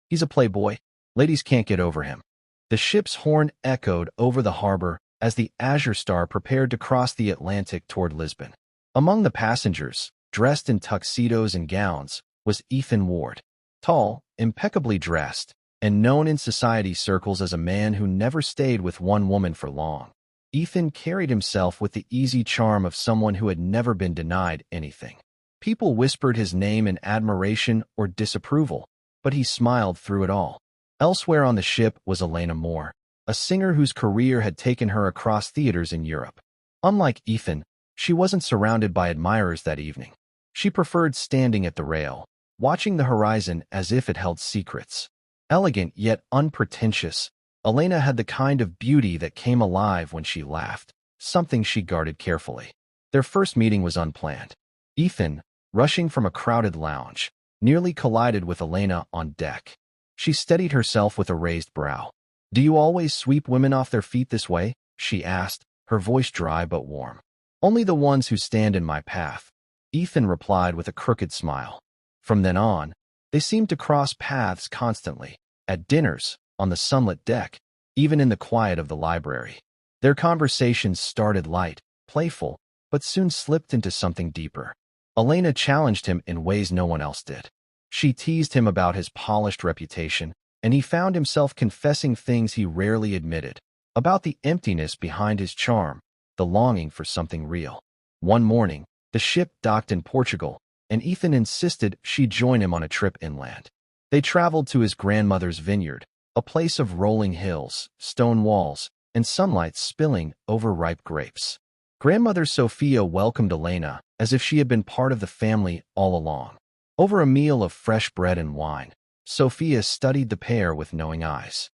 He's a playboy. Ladies can't get over him. The ship's horn echoed over the harbor as the Azure Star prepared to cross the Atlantic toward Lisbon. Among the passengers, dressed in tuxedos and gowns, was Ethan Ward. Tall, impeccably dressed, and known in society circles as a man who never stayed with one woman for long. Ethan carried himself with the easy charm of someone who had never been denied anything. People whispered his name in admiration or disapproval, but he smiled through it all. Elsewhere on the ship was Elena Moore, a singer whose career had taken her across theaters in Europe. Unlike Ethan, she wasn't surrounded by admirers that evening. She preferred standing at the rail, watching the horizon as if it held secrets. Elegant yet unpretentious, Elena had the kind of beauty that came alive when she laughed, something she guarded carefully. Their first meeting was unplanned. Ethan, rushing from a crowded lounge, nearly collided with Elena on deck. She steadied herself with a raised brow. "Do you always sweep women off their feet this way?" she asked, her voice dry but warm. "Only the ones who stand in my path," Ethan replied with a crooked smile. From then on, they seemed to cross paths constantly, at dinners, on the sunlit deck, even in the quiet of the library. Their conversations started light, playful, but soon slipped into something deeper. Elena challenged him in ways no one else did. She teased him about his polished reputation, and he found himself confessing things he rarely admitted, about the emptiness behind his charm, the longing for something real. One morning, the ship docked in Portugal, and Ethan insisted she join him on a trip inland. They traveled to his grandmother's vineyard, a place of rolling hills, stone walls, and sunlight spilling over ripe grapes. Grandmother Sophia welcomed Elena as if she had been part of the family all along. Over a meal of fresh bread and wine, Sophia studied the pair with knowing eyes.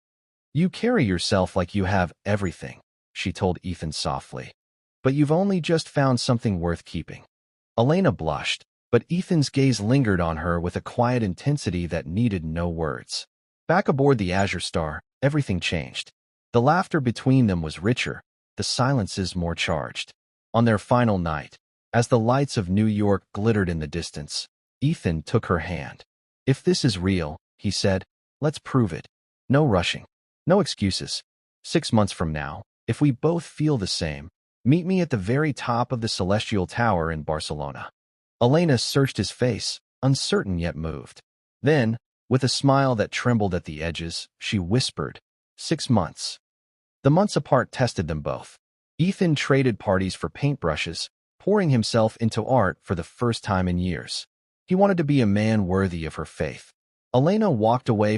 "You carry yourself like you have everything," she told Ethan softly. "But you've only just found something worth keeping." Elena blushed, but Ethan's gaze lingered on her with a quiet intensity that needed no words. Back aboard the Azure Star, everything changed. The laughter between them was richer, the silences more charged. On their final night, as the lights of New York glittered in the distance, Ethan took her hand. "If this is real," he said, "let's prove it. No rushing. No excuses. 6 months from now, if we both feel the same, meet me at the very top of the Celestial Tower in Barcelona." Elena searched his face, uncertain yet moved. Then, with a smile that trembled at the edges, she whispered, 6 months. The months apart tested them both. Ethan traded parties for paintbrushes, pouring himself into art for the first time in years. He wanted to be a man worthy of her faith. Elena walked away